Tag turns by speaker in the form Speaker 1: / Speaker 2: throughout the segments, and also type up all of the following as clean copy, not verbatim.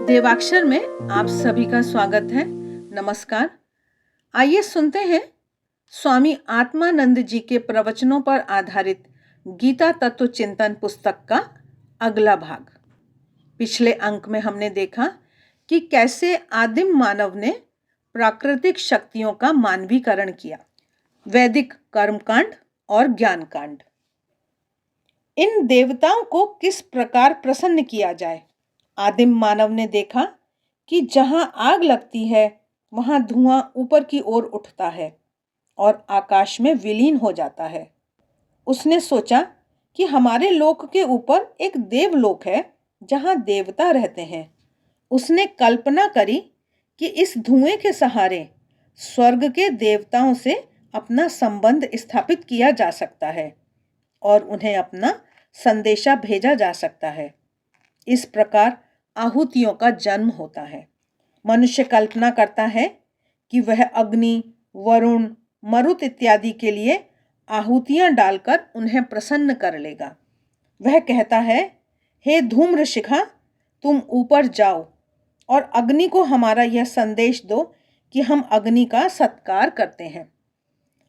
Speaker 1: देवाक्षर में आप सभी का स्वागत है। नमस्कार। आइए सुनते हैं स्वामी आत्मानंद जी के प्रवचनों पर आधारित गीता तत्व चिंतन पुस्तक का अगला भाग। पिछले अंक में हमने देखा कि कैसे आदिम मानव ने प्राकृतिक शक्तियों का मानवीकरण किया, वैदिक कर्मकांड और ज्ञानकांड। इन देवताओं को किस प्रकार प्रसन्न किया जाए। आदिम मानव ने देखा कि जहां आग लगती है वहां धुआं ऊपर की ओर उठता है और आकाश में विलीन हो जाता है। उसने सोचा कि हमारे लोक के ऊपर एक देवलोक है जहां देवता रहते हैं। उसने कल्पना करी कि इस धुएं के सहारे स्वर्ग के देवताओं से अपना संबंध स्थापित किया जा सकता है और उन्हें अपना संदेशा भेजा जा सकता है। इस प्रकार आहुतियों का जन्म होता है। मनुष्य कल्पना करता है कि वह अग्नि, वरुण, मरुत इत्यादि के लिए आहुतियां डालकर उन्हें प्रसन्न कर लेगा। वह कहता है, हे धूम्र शिखा, तुम ऊपर जाओ और अग्नि को हमारा यह संदेश दो कि हम अग्नि का सत्कार करते हैं।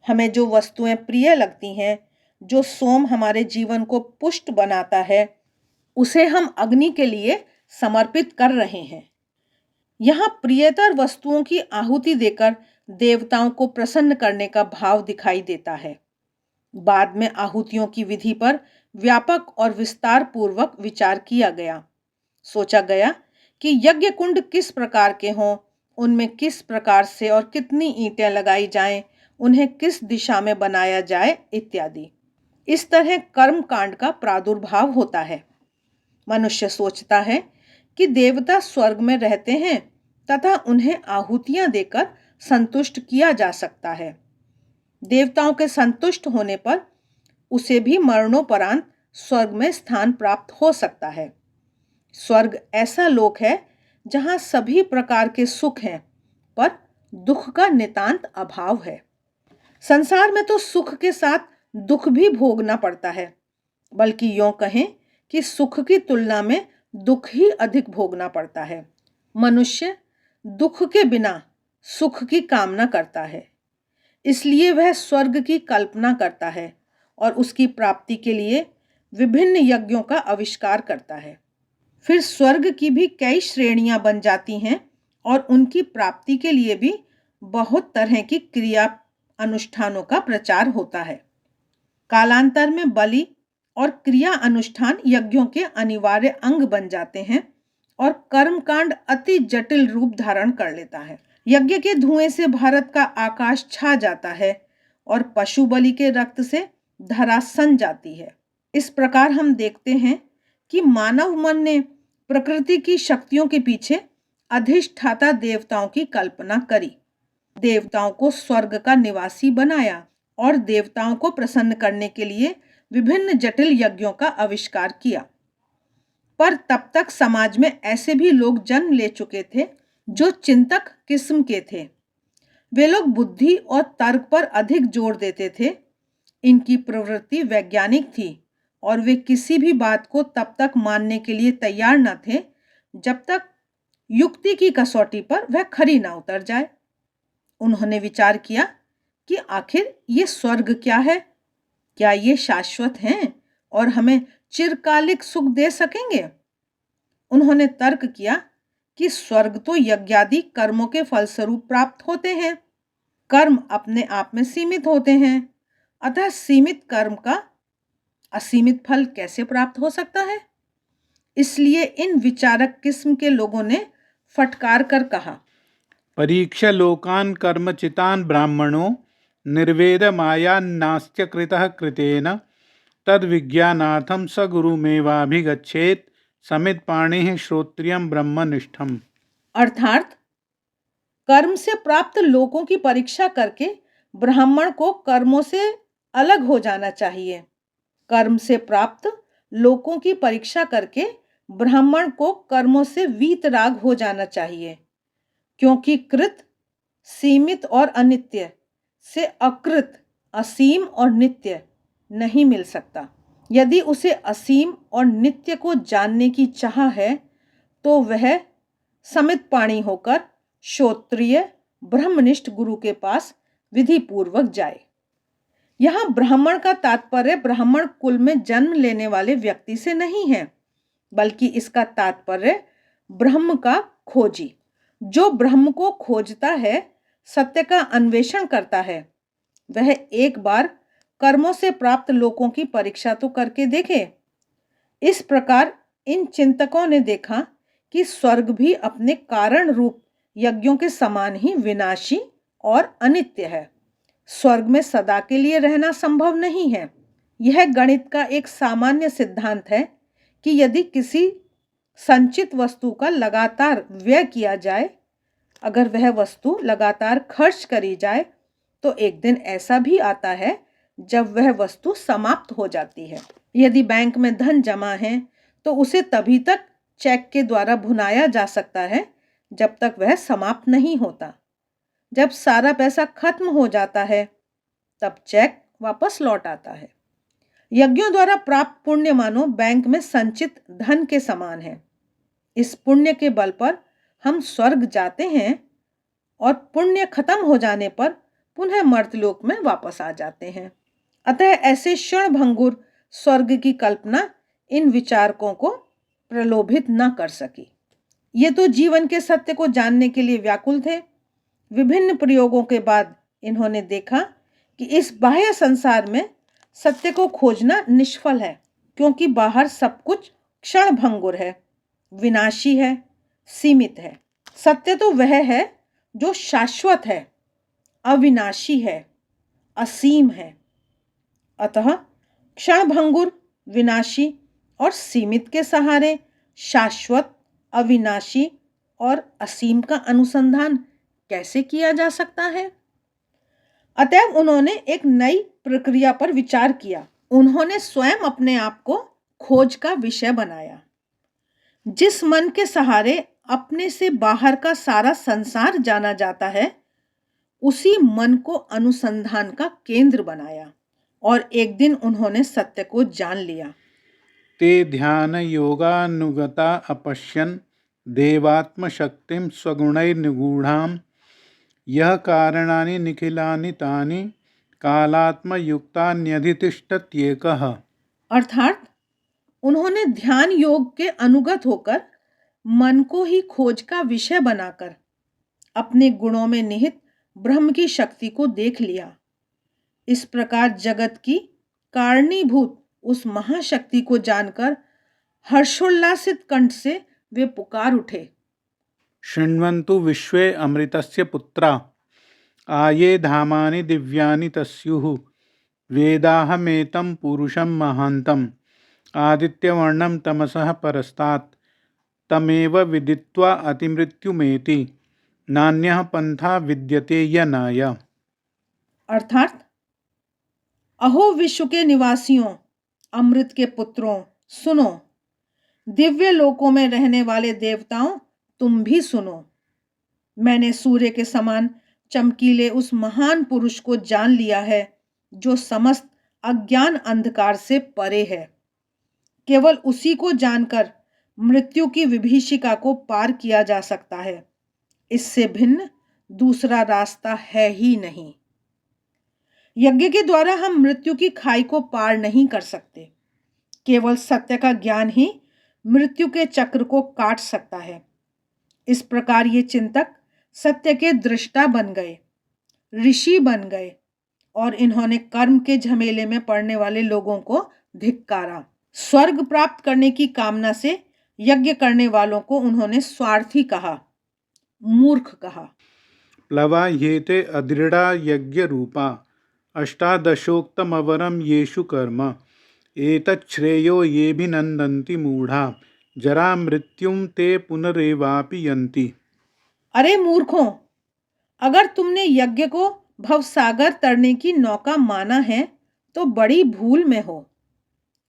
Speaker 1: हमें जो वस्तुएं प्रिय लगती हैं, जो सोम हमारे जीवन को पुष्ट बनाता है, उसे हम अग्नि के लिए समर्पित कर रहे हैं। यहाँ प्रियतर वस्तुओं की आहुति देकर देवताओं को प्रसन्न करने का भाव दिखाई देता है। बाद में आहुतियों की विधि पर व्यापक और विस्तार पूर्वक विचार किया गया। सोचा गया कि यज्ञ कुंड किस प्रकार के हों, उनमें किस प्रकार से और कितनी ईंटें लगाई जाएं, उन्हें किस दिशा में बनाया जाए इत्यादि। इस तरह कर्म कांड का प्रादुर्भाव होता है। मनुष्य सोचता है कि देवता स्वर्ग में रहते हैं तथा उन्हें आहुतियां देकर संतुष्ट किया जा सकता है। देवताओं के संतुष्ट होने पर उसे भी मरणोपरांत स्वर्ग में स्थान प्राप्त हो सकता है। स्वर्ग ऐसा लोक है जहां सभी प्रकार के सुख हैं, पर दुख का नितांत अभाव है। संसार में तो सुख के साथ दुख भी भोगना पड़ता है, बल्कि यूं कहें कि सुख की तुलना में दुख ही अधिक भोगना पड़ता है। मनुष्य दुख के बिना सुख की कामना करता है, इसलिए वह स्वर्ग की कल्पना करता है और उसकी प्राप्ति के लिए विभिन्न यज्ञों का आविष्कार करता है। फिर स्वर्ग की भी कई श्रेणियां बन जाती हैं और उनकी प्राप्ति के लिए भी बहुत तरह की क्रिया अनुष्ठानों का प्रचार होता है। कालांतर में बलि और क्रिया अनुष्ठान यज्ञों के अनिवार्य अंग बन जाते हैं और कर्मकांड अति जटिल रूप धारण कर लेता है। यज्ञ के धुएं से भारत का आकाश छा जाता है और पशु बलि के रक्त से धरा सन जाती है। इस प्रकार हम देखते हैं कि मानव मन ने प्रकृति की शक्तियों के पीछे अधिष्ठाता देवताओं की कल्पना करी, देवताओं को स्वर्ग का निवासी बनाया और देवताओं को प्रसन्न करने के लिए विभिन्न जटिल यज्ञों का आविष्कार किया। पर तब तक समाज में ऐसे भी लोग जन्म ले चुके थे जो चिंतक किस्म के थे। वे लोग बुद्धि और तर्क पर अधिक जोर देते थे। इनकी प्रवृत्ति वैज्ञानिक थी और वे किसी भी बात को तब तक मानने के लिए तैयार न थे जब तक युक्ति की कसौटी पर वह खरी ना उतर जाए। उन्होंने विचार किया कि आखिर ये स्वर्ग क्या है, क्या ये शाश्वत हैं और हमें चिरकालिक सुख दे सकेंगे। उन्होंने तर्क किया कि स्वर्ग तो यज्ञादि कर्मों के फलस्वरूप प्राप्त होते हैं। कर्म अपने आप में सीमित होते हैं, अतः सीमित कर्म का असीमित फल कैसे प्राप्त हो सकता है। इसलिए इन विचारक किस्म के लोगों ने फटकार कर कहा,
Speaker 2: परीक्ष्य लोकान् कर्मचितान् ब्राह्मणो निर्वेद मायान्नास्त्य कृतः कृतेन तद्विज्ञानार्थं स गुरुमेवाभिगच्छेत् समित पाणिः श्रोत्रियं ब्रह्मनिष्ठम्।
Speaker 1: अर्थात कर्म से प्राप्त लोकों की परीक्षा करके ब्राह्मण को कर्मों से अलग हो जाना चाहिए। कर्म से प्राप्त लोकों की परीक्षा करके ब्राह्मण को कर्मों से वीतराग हो जाना चाहिए, क्योंकि कृत सीमित और अनित्य से अकृत असीम और नित्य नहीं मिल सकता। यदि उसे असीम और नित्य को जानने की चाह है तो वह समित पाणी होकर श्रोत्रिय ब्रह्मनिष्ठ गुरु के पास विधि पूर्वक जाए। यहाँ ब्राह्मण का तात्पर्य ब्राह्मण कुल में जन्म लेने वाले व्यक्ति से नहीं है, बल्कि इसका तात्पर्य ब्रह्म का खोजी, जो ब्रह्म को खोजता है, सत्य का अन्वेषण करता है, वह एक बार कर्मों से प्राप्त लोकों की परीक्षा तो करके देखे। इस प्रकार इन चिंतकों ने देखा कि स्वर्ग भी अपने कारण रूप यज्ञों के समान ही विनाशी और अनित्य है। स्वर्ग में सदा के लिए रहना संभव नहीं है। यह गणित का एक सामान्य सिद्धांत है कि यदि किसी संचित वस्तु का लगातार व्यय किया जाए, अगर वह वस्तु लगातार खर्च करी जाए, तो एक दिन ऐसा भी आता है जब वह वस्तु समाप्त हो जाती है। यदि बैंक में धन जमा है तो उसे तभी तक चेक के द्वारा भुनाया जा सकता है जब तक वह समाप्त नहीं होता। जब सारा पैसा खत्म हो जाता है तब चेक वापस लौट आता है। यज्ञों द्वारा प्राप्त पुण्य मानो बैंक में संचित धन के समान है। इस पुण्य के बल पर हम स्वर्ग जाते हैं और पुण्य खत्म हो जाने पर पुनः मर्तलोक में वापस आ जाते हैं। अतः ऐसे क्षणभंगुर स्वर्ग की कल्पना इन विचारकों को प्रलोभित न कर सकी। ये तो जीवन के सत्य को जानने के लिए व्याकुल थे। विभिन्न प्रयोगों के बाद इन्होंने देखा कि इस बाह्य संसार में सत्य को खोजना निष्फल है, क्योंकि बाहर सब कुछ क्षणभंगुर है, विनाशी है, सीमित है। सत्य तो वह है जो शाश्वत है, अविनाशी है, असीम है। अतः क्षणभंगुर, विनाशी और सीमित के सहारे शाश्वत, अविनाशी और असीम का अनुसंधान कैसे किया जा सकता है? अतएव उन्होंने एक नई प्रक्रिया पर विचार किया। उन्होंने स्वयं अपने आप को खोज का विषय बनाया। जिस मन के सहारे अपने से बाहर का सारा संसार जाना जाता है, उसी मन को अनुसंधान का केंद्र बनाया और एक दिन उन्होंने सत्य को जान लिया।
Speaker 2: ते ध्यान योगानुगता अपश्यन् देवात्मशक्तिं स्वगुणैर्निगूढां यः कारणानि निखिलानि तानि कालात्मयुक्तान्यधितिष्ठत्येकः।
Speaker 1: अर्थात उन्होंने ध्यान योग के अनुगत होकर मन को ही खोज का विषय बनाकर अपने गुणों में निहित ब्रह्म की शक्ति को देख लिया। इस प्रकार जगत की कारणीभूत उस महाशक्ति को जानकर हर्षोल्लासित कंठ से वे पुकार उठे,
Speaker 2: शृण्वन्तु विश्वे अमृतस्य पुत्रा आये धामानि दिव्यानि तस्युः वेदाहमेतं पुरुषं महान्तम् आदित्यवर्णं तमसः परस्तात् तमेव विदित्वा अतिमृत्युमेति नान्यः पंथा विद्यते यनाय।
Speaker 1: अर्थात अहो विश्व के निवासियों, अमृत के पुत्रों, सुनो। दिव्य लोकों में रहने वाले देवताओं, तुम भी सुनो। मैंने सूर्य के समान चमकीले उस महान पुरुष को जान लिया है जो समस्त अज्ञान अंधकार से परे है। केवल उसी को जानकर मृत्यु की विभीषिका को पार किया जा सकता है। इससे भिन्न दूसरा रास्ता है ही नहीं। यज्ञ के द्वारा हम मृत्यु की खाई को पार नहीं कर सकते। केवल सत्य का ज्ञान ही मृत्यु के चक्र को काट सकता है। इस प्रकार ये चिंतक सत्य के दृष्टा बन गए, ऋषि बन गए और इन्होंने कर्म के झमेले में पड़ने वाले लोगों को धिक्कारा। स्वर्ग प्राप्त करने की कामना से यज्ञ करने वालों को उन्होंने स्वार्थी कहा, मूर्ख कहा।
Speaker 2: प्लवाह्येते अदृढ़ा यज्ञ रूपा अष्टादशोक्तमवरम येषु कर्म एतच्छ्रेयो येभिनन्दन्ति मूढ़ा जरा मृत्युम ते पुनरेवापि यन्ति।
Speaker 1: अरे मूर्खों, अगर तुमने यज्ञ को भवसागर तरने की नौका माना है तो बड़ी भूल में हो।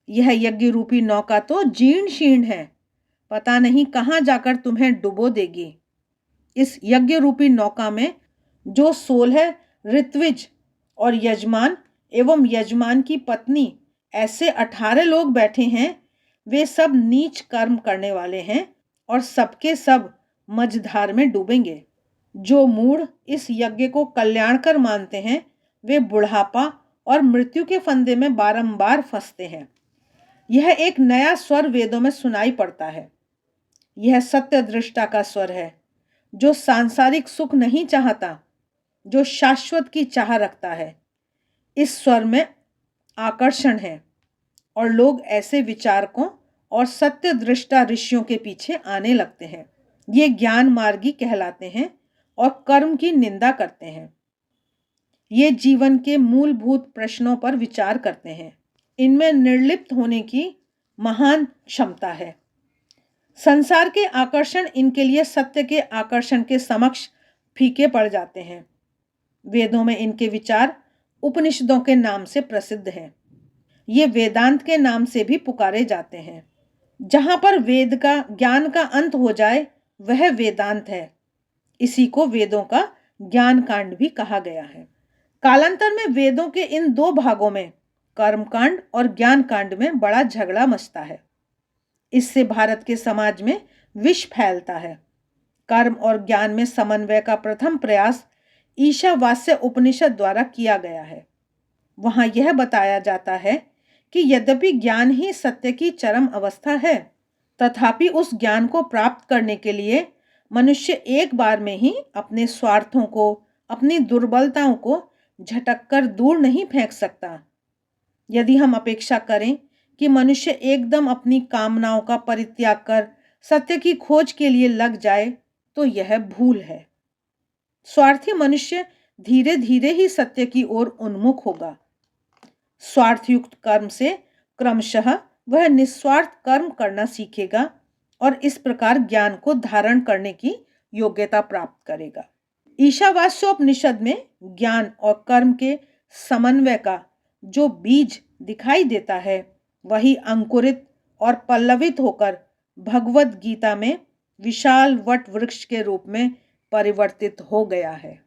Speaker 1: यह यज्ञ रूपी नौका तो जीर्ण शीर्ण है, पता नहीं कहाँ जाकर तुम्हें डुबो देगी। इस यज्ञ रूपी नौका में जो 16 ऋत्विज और यजमान एवं यजमान की पत्नी ऐसे 18 लोग बैठे हैं, वे सब नीच कर्म करने वाले हैं और सबके सब मझधार में डूबेंगे। जो मूढ़ इस यज्ञ को कल्याणकर मानते हैं वे बुढ़ापा और मृत्यु के फंदे में बारंबार फंसते हैं। यह एक नया स्वर वेदों में सुनाई पड़ता है। यह सत्य दृष्टा का स्वर है, जो सांसारिक सुख नहीं चाहता, जो शाश्वत की चाह रखता है। इस स्वर में आकर्षण है और लोग ऐसे विचारकों और सत्य दृष्टा ऋषियों के पीछे आने लगते हैं। ये ज्ञान मार्गी कहलाते हैं और कर्म की निंदा करते हैं। ये जीवन के मूलभूत प्रश्नों पर विचार करते हैं। इनमें निर्लिप्त होने की महान क्षमता है। संसार के आकर्षण इनके लिए सत्य के आकर्षण के समक्ष फीके पड़ जाते हैं। वेदों में इनके विचार उपनिषदों के नाम से प्रसिद्ध हैं। ये वेदांत के नाम से भी पुकारे जाते हैं। जहां पर वेद का ज्ञान का अंत हो जाए वह वेदांत है। इसी को वेदों का ज्ञान कांड भी कहा गया है। कालांतर में वेदों के इन दो भागों में, कर्म कांड और ज्ञान कांड में बड़ा झगड़ा मचता है। इससे भारत के समाज में विष फैलता है। कर्म और ज्ञान में समन्वय का प्रथम प्रयास ईशावास्य उपनिषद द्वारा किया गया है। वहां यह बताया जाता है कि यद्यपि ज्ञान ही सत्य की चरम अवस्था है, तथापि उस ज्ञान को प्राप्त करने के लिए मनुष्य एक बार में ही अपने स्वार्थों को, अपनी दुर्बलताओं को झटककर दूर नहीं फेंक सकता। यदि हम अपेक्षा करें कि मनुष्य एकदम अपनी कामनाओं का परित्याग कर सत्य की खोज के लिए लग जाए तो यह भूल है। स्वार्थी मनुष्य धीरे धीरे ही सत्य की ओर उन्मुख होगा। स्वार्थयुक्त कर्म से क्रमशः वह निस्वार्थ कर्म करना सीखेगा और इस प्रकार ज्ञान को धारण करने की योग्यता प्राप्त करेगा। ईशावास्योपनिषद में ज्ञान और कर्म के समन्वय का जो बीज दिखाई देता है वही अंकुरित और पल्लवित होकर भगवत गीता में विशाल वट वृक्ष के रूप में परिवर्तित हो गया है।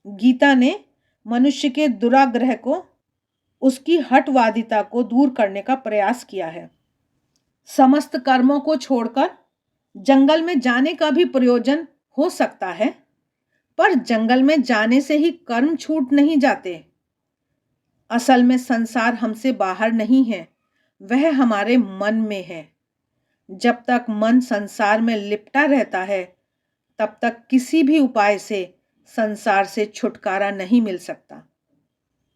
Speaker 1: गीता ने मनुष्य के दुराग्रह को, उसकी हठवादिता को दूर करने का प्रयास किया है। समस्त कर्मों को छोड़कर जंगल में जाने का भी प्रयोजन हो सकता है, पर जंगल में जाने से ही कर्म छूट नहीं जाते। असल में संसार हमसे बाहर नहीं है, वह हमारे मन में है। जब तक मन संसार में लिपटा रहता है तब तक किसी भी उपाय से संसार से छुटकारा नहीं मिल सकता।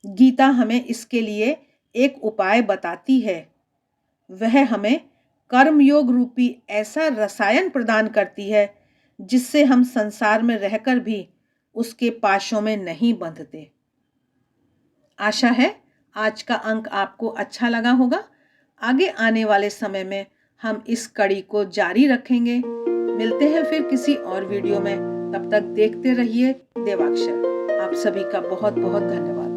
Speaker 1: गीता हमें इसके लिए एक उपाय बताती है। वह हमें कर्मयोग रूपी ऐसा रसायन प्रदान करती है जिससे हम संसार में रहकर भी उसके पाशों में नहीं बंधते। आशा है आज का अंक आपको अच्छा लगा होगा। आगे आने वाले समय में हम इस कड़ी को जारी रखेंगे। मिलते हैं फिर किसी और वीडियो में। तब तक देखते रहिए देवाक्षर। आप सभी का बहुत बहुत धन्यवाद।